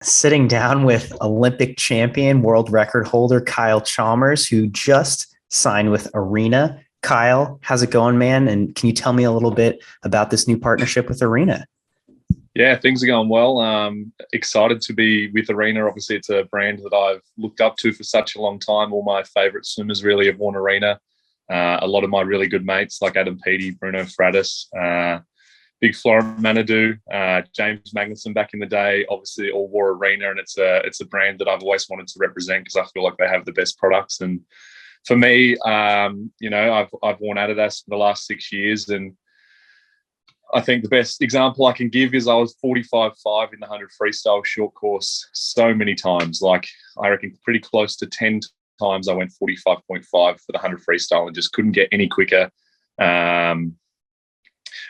sitting down with Olympic champion, world record holder Kyle Chalmers, who just signed with Arena. Kyle, how's it going, man? And can you tell me a little bit about this new partnership with Arena? Yeah, things are going well. Excited to be with Arena. Obviously, it's a brand that I've looked up to for such a long time. All my favourite swimmers really have worn Arena. A lot of my really good mates like Adam Peaty, Bruno Fratis, Big Florent Manadou, James Magnuson back in the day, obviously all wore Arena, and it's a brand that I've always wanted to represent because I feel like they have the best products. And for me, I've worn Adidas for the last 6 years, and I think the best example I can give is I was 45.5 in the 100 freestyle short course so many times. Like I reckon pretty close to 10 times I went 45.5 for the 100 freestyle and just couldn't get any quicker. And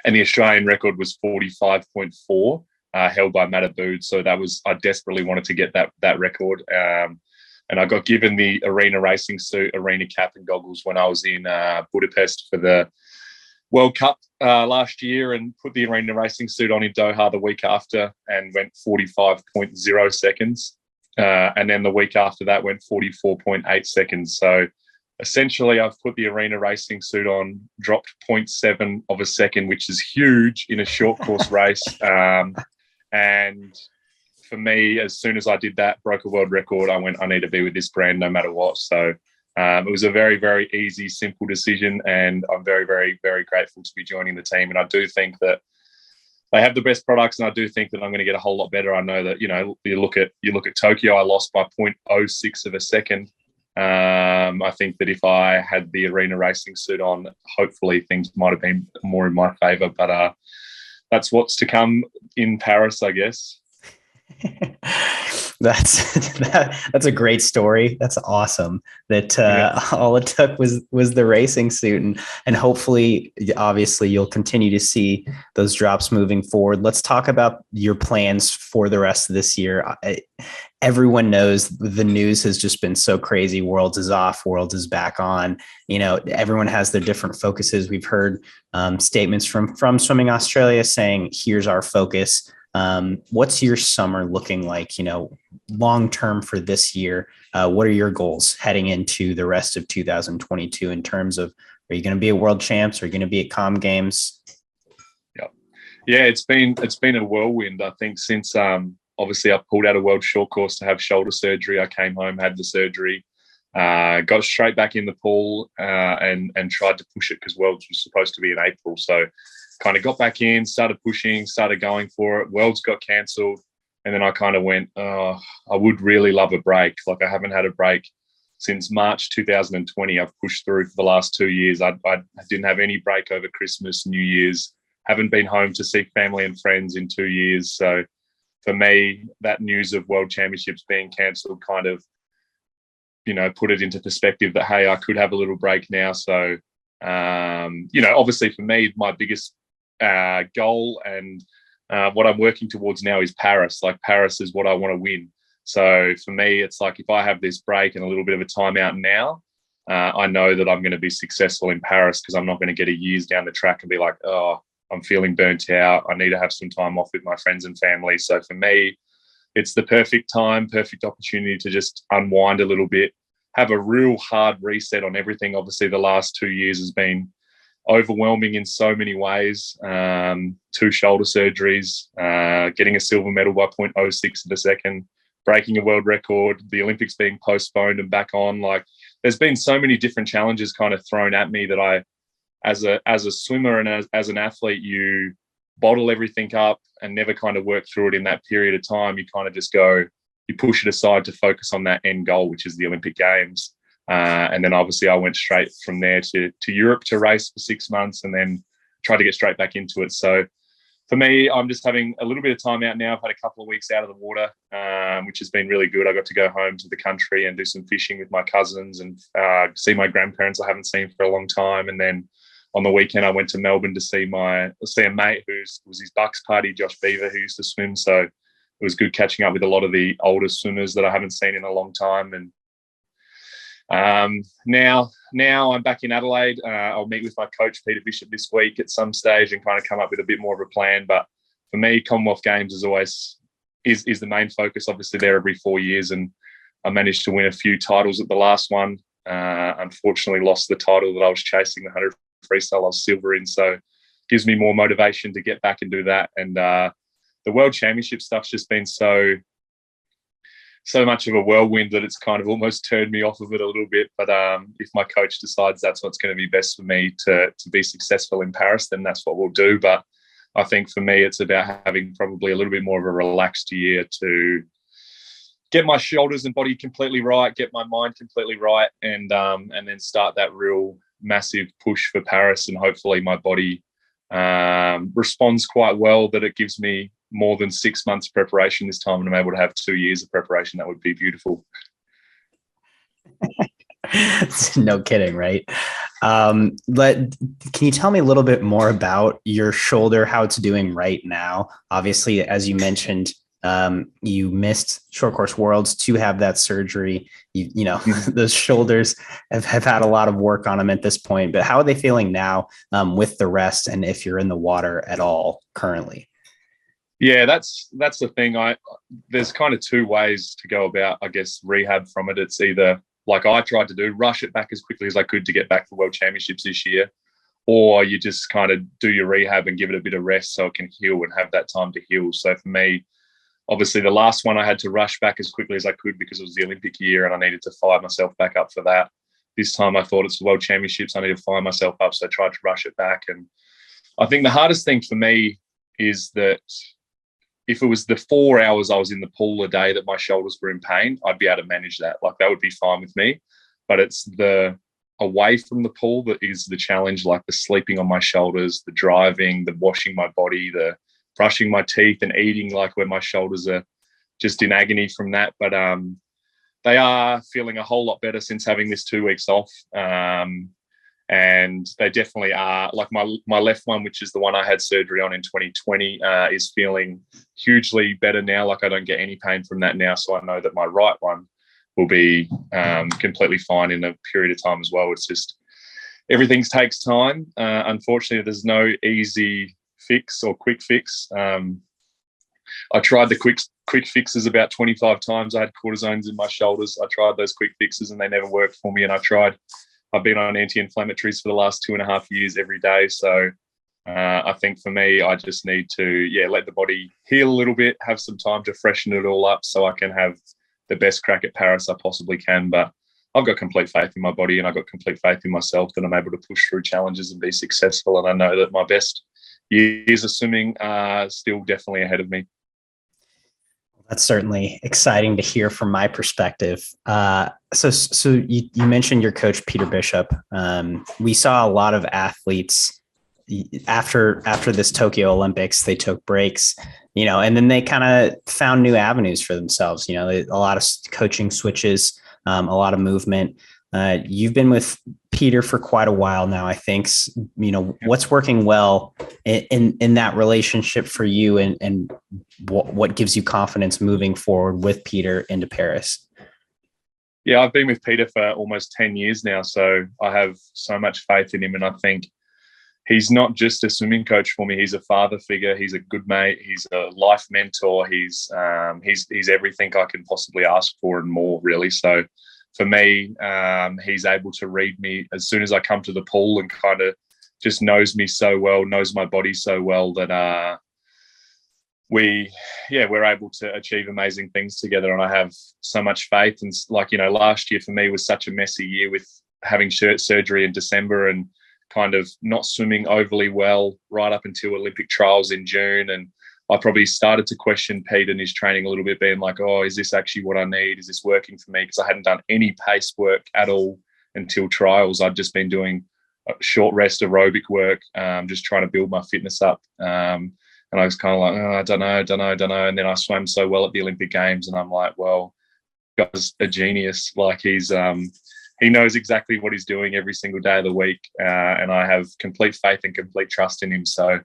the Australian record was 45.4, held by Matt Abood. So I desperately wanted to get that record. And I got given the Arena racing suit, Arena cap and goggles when I was in Budapest for the World Cup last year, and put the Arena racing suit on in Doha the week after and went 45.0 seconds. And then the week after that went 44.8 seconds. So essentially I've put the Arena racing suit on, dropped zero point 0.7 of a second, which is huge in a short course race. And for me, as soon as I did that, broke a world record, I went, I need to be with this brand no matter what. So it was a very, very easy, simple decision, and I'm very, very, very grateful to be joining the team. And I do think that they have the best products, and I do think that I'm going to get a whole lot better. I know that, you look at Tokyo, I lost by 0.06 of a second. I think that if I had the Arena racing suit on, hopefully things might have been more in my favour. But that's what's to come in Paris, I guess. That's a great story. That's awesome. That all it took was the racing suit, and hopefully, obviously, you'll continue to see those drops moving forward. Let's talk about your plans for the rest of this year. Everyone knows the news has just been so crazy. Worlds is off, Worlds is back on. Everyone has their different focuses. We've heard statements from Swimming Australia saying, "Here's our focus." What's your summer looking like, long term for this year? What are your goals heading into the rest of 2022 in terms of, are you going to be at World Champs? Are you going to be at Comm Games? Yeah, it's been a whirlwind. I think since obviously I pulled out a world short course to have shoulder surgery. I came home, had the surgery, got straight back in the pool and tried to push it because Worlds was supposed to be in April. So kind of got back in, started pushing, started going for it. Worlds got cancelled. And then I kind of went, I would really love a break. Like I haven't had a break since March 2020. I've pushed through for the last 2 years. I didn't have any break over Christmas, New Year's. Haven't been home to see family and friends in 2 years. So for me, that news of World Championships being cancelled kind of, put it into perspective that, hey, I could have a little break now. So, obviously for me, my biggest goal and what I'm working towards now is Paris. Like Paris is what I want to win. So for me, it's like if I have this break and a little bit of a timeout now, I know that I'm going to be successful in Paris because I'm not going to get a years down the track and be like, oh, I'm feeling burnt out. I need to have some time off with my friends and family. So for me, it's the perfect time, perfect opportunity to just unwind a little bit, have a real hard reset on everything. Obviously, the last 2 years has been overwhelming in so many ways. 2 shoulder surgeries, getting a silver medal by 0.06 of a second, breaking a world record, the Olympics being postponed and back on. Like there's been so many different challenges kind of thrown at me that I, as a swimmer and as an athlete, you bottle everything up and never kind of work through it in that period of time. You kind of just go, you push it aside to focus on that end goal, which is the Olympic Games. And then obviously I went straight from there to Europe to race for 6 months and then tried to get straight back into it. So for me, I'm just having a little bit of time out now. I've had a couple of weeks out of the water, which has been really good. I got to go home to the country and do some fishing with my cousins and see my grandparents I haven't seen for a long time. And then on the weekend, I went to Melbourne to see a mate who was his Bucks party, Josh Beaver, who used to swim. So it was good catching up with a lot of the older swimmers that I haven't seen in a long time. And now I'm back in Adelaide. I'll meet with my coach, Peter Bishop, this week at some stage and kind of come up with a bit more of a plan. But for me, Commonwealth Games is always is the main focus. Obviously, they're every 4 years, and I managed to win a few titles at the last one. Unfortunately, lost the title that I was chasing, the 100 freestyle. I was silver in, so gives me more motivation to get back and do that. And the World Championship stuff's just been so much of a whirlwind that it's kind of almost turned me off of it a little bit. But if my coach decides that's what's going to be best for me to be successful in Paris, then that's what we'll do. But I think for me, it's about having probably a little bit more of a relaxed year to get my shoulders and body completely right, get my mind completely right, and then start that real massive push for Paris. And hopefully my body responds quite well, that it gives me more than 6 months preparation this time, and I'm able to have 2 years of preparation. That would be beautiful. No kidding, right? Can you tell me a little bit more about your shoulder, how it's doing right now? Obviously, as you mentioned, you missed short course worlds to have that surgery. You know, those shoulders have had a lot of work on them at this point, but how are they feeling now with the rest, and if you're in the water at all currently? Yeah, that's the thing. There's kind of two ways to go about, I guess, rehab from it. It's either, like I tried to do, rush it back as quickly as I could to get back to World Championships this year, or you just kind of do your rehab and give it a bit of rest so it can heal and have that time to heal. So for me, obviously the last one I had to rush back as quickly as I could because it was the Olympic year and I needed to fire myself back up for that. This time I thought it's the World Championships, I need to fire myself up, so I tried to rush it back. And I think the hardest thing for me is that if it was the 4 hours I was in the pool a day that my shoulders were in pain, I'd be able to manage that. Like, that would be fine with me. But it's the away from the pool that is the challenge, like the sleeping on my shoulders, the driving, the washing my body, the brushing my teeth and eating, like where my shoulders are just in agony from that. But they are feeling a whole lot better since having this 2 weeks off. And they definitely are. Like my left one, which is the one I had surgery on in 2020, is feeling hugely better now. Like, I don't get any pain from that now. So I know that my right one will be completely fine in a period of time as well. It's just, everything takes time. Unfortunately, there's no easy fix or quick fix. I tried the quick fixes about 25 times. I had cortisones in my shoulders. I tried those quick fixes and they never worked for me. And I've been on anti-inflammatories for the last 2.5 years every day. So I think for me, I just need to, let the body heal a little bit, have some time to freshen it all up so I can have the best crack at Paris I possibly can. But I've got complete faith in my body and I've got complete faith in myself that I'm able to push through challenges and be successful. And I know that my best years of swimming are still definitely ahead of me. That's certainly exciting to hear from my perspective. So you mentioned your coach, Peter Bishop. We saw a lot of athletes after this Tokyo Olympics, they took breaks, and then they kind of found new avenues for themselves. A lot of coaching switches, a lot of movement. You've been with Peter for quite a while now, I think. What's working well in that relationship for you, and what gives you confidence moving forward with Peter into Paris? Yeah, I've been with Peter for almost 10 years now, so I have so much faith in him, and I think he's not just a swimming coach for me. He's a father figure. He's a good mate. He's a life mentor. He's everything I can possibly ask for and more, really. So for me, he's able to read me as soon as I come to the pool and kind of just knows me so well, knows my body so well that we're able to achieve amazing things together. And I have so much faith. And last year for me was such a messy year with having surgery in December and kind of not swimming overly well right up until Olympic trials in June. And I probably started to question Pete and his training a little bit, being like, oh, is this actually what I need? Is this working for me? Because I hadn't done any pace work at all until trials. I'd just been doing short rest aerobic work, just trying to build my fitness up. And I was kind of like, oh, I don't know. And then I swam so well at the Olympic Games and I'm like, well, guy's a genius. Like he knows exactly what he's doing every single day of the week. And I have complete faith and complete trust in him. So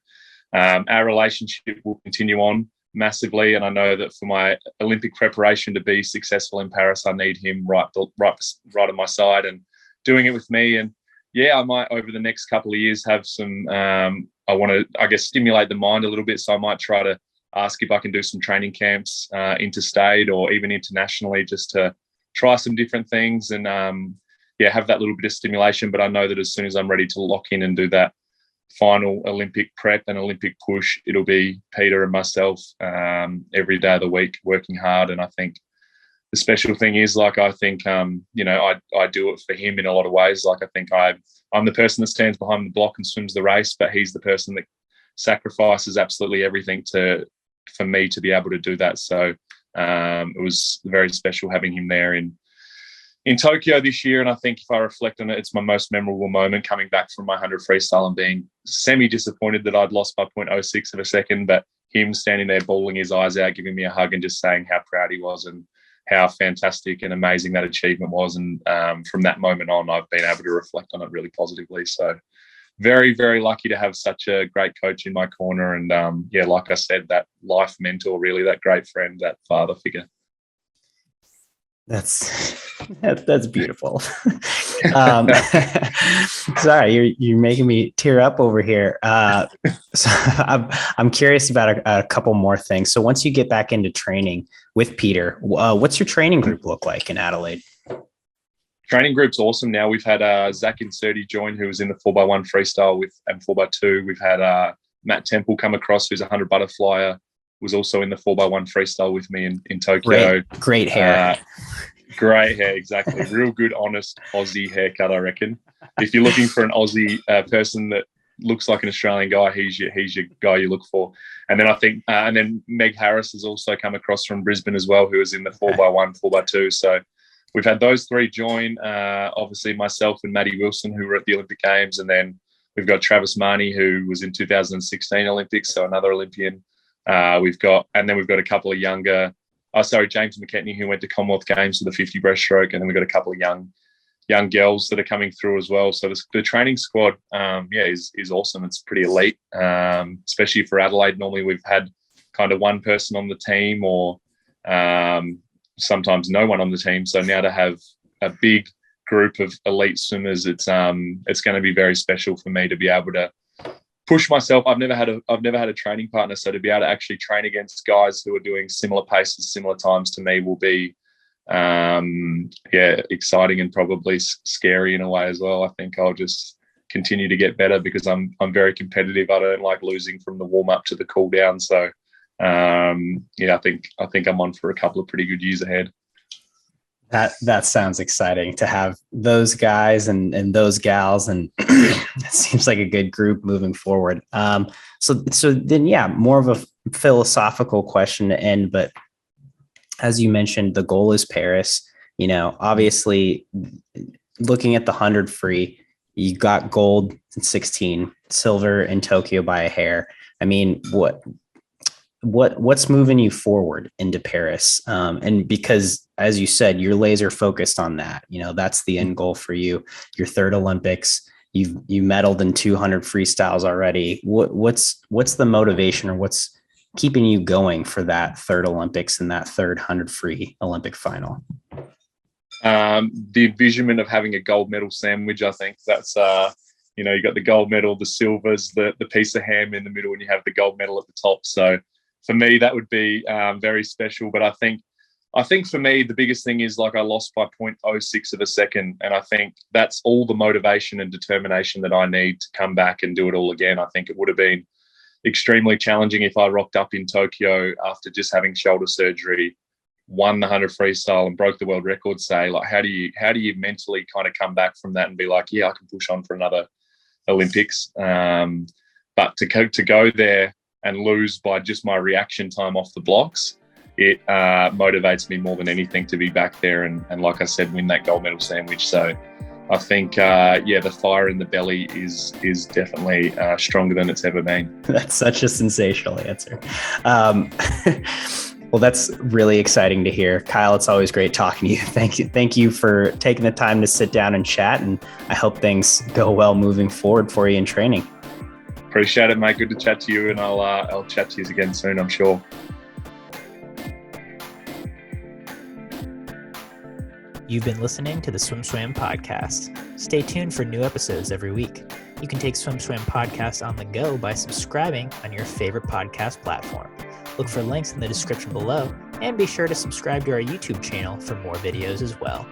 our relationship will continue on massively. And I know that for my Olympic preparation to be successful in Paris, I need him right on my side and doing it with me. And I might over the next couple of years have some, I want to, I guess, stimulate the mind a little bit. So I might try to ask if I can do some training camps interstate or even internationally, just to try some different things and have that little bit of stimulation. But I know that as soon as I'm ready to lock in and do that final Olympic prep and Olympic push, it'll be Peter and myself every day of the week working hard. And I think the special thing is, like, I think I do it for him in a lot of ways. Like, I think I'm the person that stands behind the block and swims the race, but he's the person that sacrifices absolutely everything for me to be able to do that. So it was very special having him there in Tokyo this year. And I think if I reflect on it, it's my most memorable moment, coming back from my 100 freestyle and being semi-disappointed that I'd lost by 0.06 of a second, but him standing there bawling his eyes out, giving me a hug and just saying how proud he was and how fantastic and amazing that achievement was. And from that moment on, I've been able to reflect on it really positively. So very, very lucky to have such a great coach in my corner. And like I said, that life mentor, really, that great friend, that father figure. That's beautiful. Sorry, you're making me tear up over here. So I'm curious about a couple more things. So once you get back into training with Peter, what's your training group look like in Adelaide? Training group's awesome now. We've had Zach Inserti join, who was in the 4x1 freestyle and 4x2. We've had Matt Temple come across, who's a 100 butterflyer, was also in the 4x1 freestyle with me in Tokyo. Great hair. Great hair, exactly. Real good, honest Aussie haircut, I reckon. If you're looking for an Aussie person that looks like an Australian guy, he's your guy you look for. And then I think, and then Meg Harris has also come across from Brisbane as well, who was in the 4x1, 4x2. So we've had those three join. Obviously, myself and Maddie Wilson, who were at the Olympic Games, and then we've got Travis Marnie, who was in 2016 Olympics, so another Olympian. We've got a couple of younger. James McKetney, who went to Commonwealth Games for the 50 breaststroke, and then we've got a couple of young girls that are coming through as well. So the training squad, is awesome. It's pretty elite, especially for Adelaide. Normally we've had kind of one person on the team, or sometimes no one on the team. So now to have a big group of elite swimmers, it's going to be very special for me to be able to push myself. I've never had a training partner, so to be able to actually train against guys who are doing similar paces, similar times to me will be exciting and probably scary in a way as well. I think I'll just continue to get better because I'm very competitive. I don't like losing from the warm up to the cool down. So I think I'm on for a couple of pretty good years ahead. That sounds exciting to have those guys and those gals, and it seems like a good group moving forward. So then, more of a philosophical question to end, but as you mentioned, the goal is Paris. Obviously, looking at the 100 free, you got gold in 16, silver in Tokyo by a hair. I mean, what's moving you forward into Paris? And because, as you said, you're laser focused on that. That's the end goal for you. Your third Olympics. You medaled in 200 freestyles already. What's the motivation, or what's keeping you going for that third Olympics and that third 100 free Olympic final? The envisionment of having a gold medal sandwich. I think that's you got the gold medal, the silvers, the piece of ham in the middle, and you have the gold medal at the top. So for me, that would be very special. But I think for me, the biggest thing is, like, I lost by 0.06 of a second. And I think that's all the motivation and determination that I need to come back and do it all again. I think it would have been extremely challenging if I rocked up in Tokyo after just having shoulder surgery, won the 100 freestyle and broke the world record. Say, like, how do you mentally kind of come back from that and be like, yeah, I can push on for another Olympics. But to go there and lose by just my reaction time off the blocks, it motivates me more than anything to be back there and like I said, win that gold medal sandwich. So I think, the fire in the belly is definitely stronger than it's ever been. That's such a sensational answer. Well, that's really exciting to hear. Kyle, it's always great talking to you. Thank you for taking the time to sit down and chat, and I hope things go well moving forward for you in training. Appreciate it, mate. Good to chat to you, and I'll chat to you again soon, I'm sure. You've been listening to the Swim Swam podcast. Stay tuned for new episodes every week. You can take Swim Swam podcast on the go by subscribing on your favorite podcast platform. Look for links in the description below, and be sure to subscribe to our YouTube channel for more videos as well.